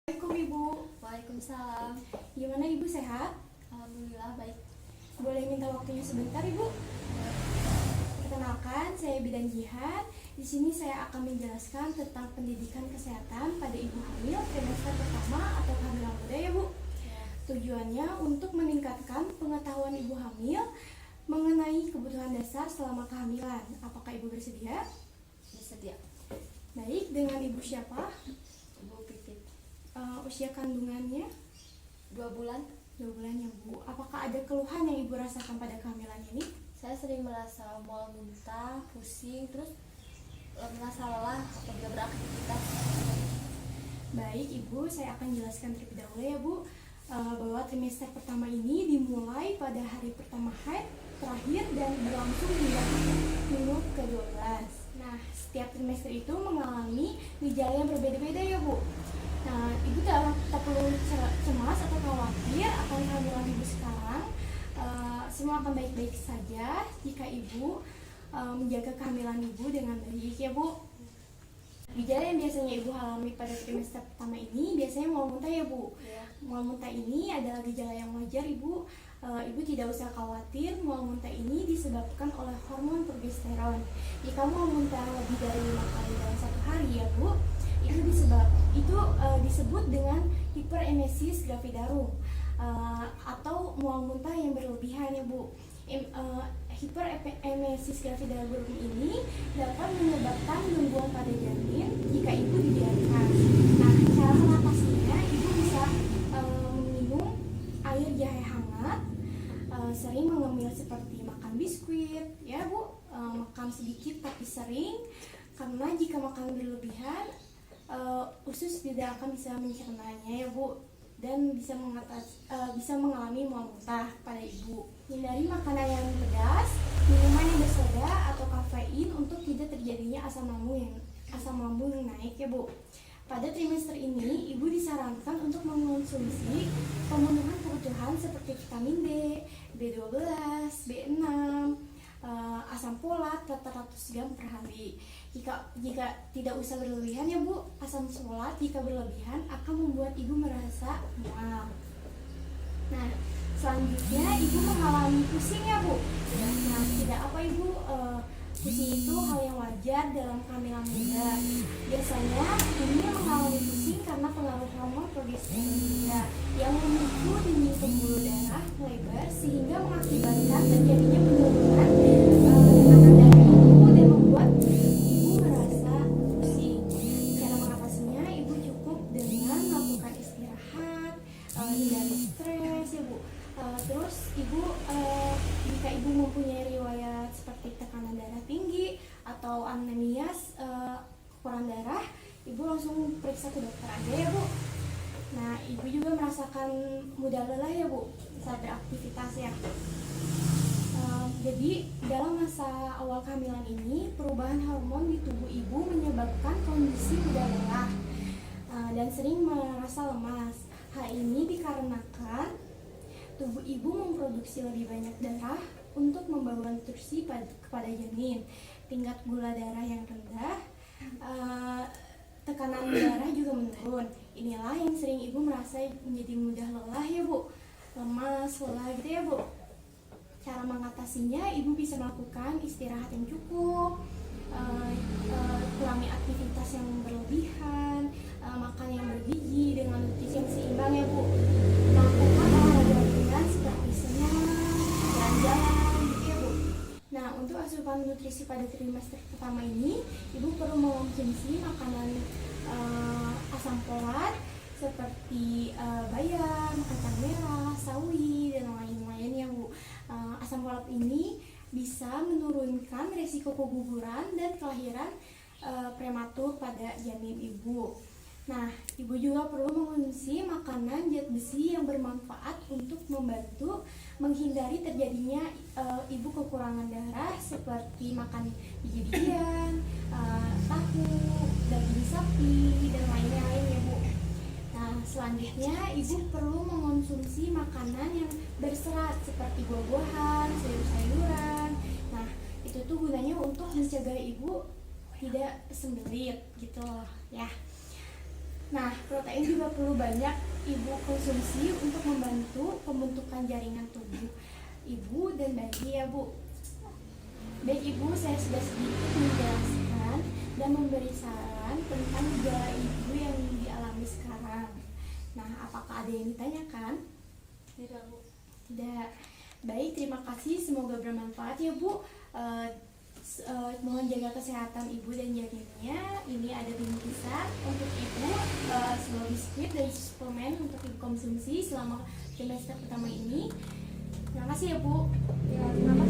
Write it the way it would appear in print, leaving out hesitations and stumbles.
Assalamualaikum Ibu. Waalaikumsalam. Gimana Ibu, sehat? Alhamdulillah baik. Boleh minta waktunya sebentar Ibu? Perkenalkan, saya Bidan Jihan. Di sini saya akan menjelaskan tentang pendidikan kesehatan pada ibu hamil trimester pertama atau kehamilan muda ya Bu. Tujuannya untuk meningkatkan pengetahuan ibu hamil mengenai kebutuhan dasar selama kehamilan. Apakah Ibu bersedia? Bersedia. Baik, dengan Ibu siapa? Ibu Pipit. Usia kandungannya? 2 bulan. 2 bulan ya Bu. Apakah ada keluhan yang Ibu rasakan pada kehamilan ini? Saya sering merasa mual, muntah, pusing, terus merasa lelah apabila beraktivitas. Baik Ibu, saya akan jelaskan terlebih dahulu ya Bu, bahwa trimester pertama ini dimulai pada hari pertama haid, terakhir dan berlangsung hingga minggu ke-12. Nah, setiap trimester itu mengalami gejala yang berbeda-beda ya Bu. Nah, Ibu tak perlu cemas atau khawatir akan kehamilan Ibu sekarang. Semua akan baik-baik saja jika Ibu menjaga kehamilan Ibu dengan baik ya Bu. Gejala yang biasanya Ibu alami pada trimester pertama ini biasanya mual muntah ya Bu. Ya. Mual muntah ini adalah gejala yang wajar Ibu. Ibu tidak usah khawatir, mual muntah ini disebabkan oleh hormon progesteron. Jika mual muntah lebih dari 5 kali dalam 1 hari ya Bu, itu disebut dengan hiperemesis gravidarum atau mual muntah yang berlebihan ya Bu. Hiperemesis gravidarum ini dapat menyebabkan gangguan pada janin jika ibu dibiarkan. Nah, cara mengatasinya, ibu bisa minum air jahe hangat, sering mengemil seperti makan biskuit, ya Bu, makan sedikit tapi sering, karena jika makan berlebihan, usus tidak akan bisa mencernanya ya Bu, dan bisa mengalami mual muntah pada ibu. Hindari makanan yang pedas, minuman yang bersoda atau kafein untuk tidak terjadinya asam lambung yang naik ya Bu. Pada trimester ini, ibu disarankan untuk mengonsumsi pemenuhan kebutuhan seperti vitamin D, B12, B6, asam folat 400 gram per hari. Jika tidak usah berlebihan ya Bu, asam folat jika berlebihan akan membuat ibu merasa mual. Nah, selanjutnya ibu mengalami pusing ya Bu. Nah, tidak apa Ibu, pusing itu hal yang wajar dalam kehamilan muda. Biasanya ini mengalami pusing karena pengaruh hormon progesteron juga yang memicu dinding pembuluh darah melebar sehingga mengakibatkan terjadinya penurunan tekanan darah ibu dan membuat ibu merasa pusing. Cara mengatasinya, ibu cukup dengan melakukan istirahat, hindari stres ya Bu. Terus jika ibu mempunyai riwayat seperti tekanan darah tinggi atau anemia, kekurangan darah, ibu langsung periksa ke dokter aja ya Bu. Nah, ibu juga merasakan mudah lelah ya Bu saat beraktivitas ya. Jadi dalam masa awal kehamilan ini, perubahan hormon di tubuh ibu menyebabkan kondisi mudah lelah dan sering merasa lemas. Hal ini dikarenakan tubuh ibu memproduksi lebih banyak darah untuk membawa nutrisi kepada janin. Tingkat gula darah yang rendah, tekanan darah juga menurun. Inilah yang sering ibu merasa menjadi mudah lelah ya Bu, lemas, lelah gitu ya Bu. Cara mengatasinya, ibu bisa melakukan istirahat yang cukup, kurangi aktivitas yang berlebihan, makan yang bergizi dengan nutrisi yang seimbang ya Bu. Melakukan olahraga ringan seperti senam, jalan-jalan gitu ya Bu. Nah, untuk asupan nutrisi pada trimester pertama ini, ibu perlu mengonsumsi makanan asam folat seperti bayam, kacang merah, sawi, dan lain-lain ya Bu. Asam folat ini bisa menurunkan risiko keguguran dan kelahiran prematur pada janin ibu. Nah, ibu juga perlu mengonsumsi makanan zat besi yang bermanfaat untuk membantu menghindari terjadinya ibu kekurangan darah seperti makan biji-bijian, tahu, daging sapi, dan lain-lain ya Bu. Nah, selanjutnya ibu perlu mengonsumsi makanan yang berserat seperti buah-buahan, sayur-sayuran. Nah, itu tuh gunanya untuk mencegah ibu tidak sembelit gitu loh ya. Nah, protein juga perlu banyak ibu konsumsi untuk membantu pembentukan jaringan tubuh ibu dan bayi ya Bu. Baik Ibu, saya sudah sedikit menjelaskan dan memberi saran tentang gejala ibu yang dialami sekarang. Nah, apakah ada yang ditanyakan? Tidak, Bu. Tidak. Baik, terima kasih. Semoga bermanfaat ya Bu. Mohon jaga kesehatan ibu dan janinnya. Ini ada bingkisan untuk ibu, sebuah biskuit dan suplemen untuk ibu konsumsi selama trimester pertama ini. Terima kasih ya Bu. Ya, terima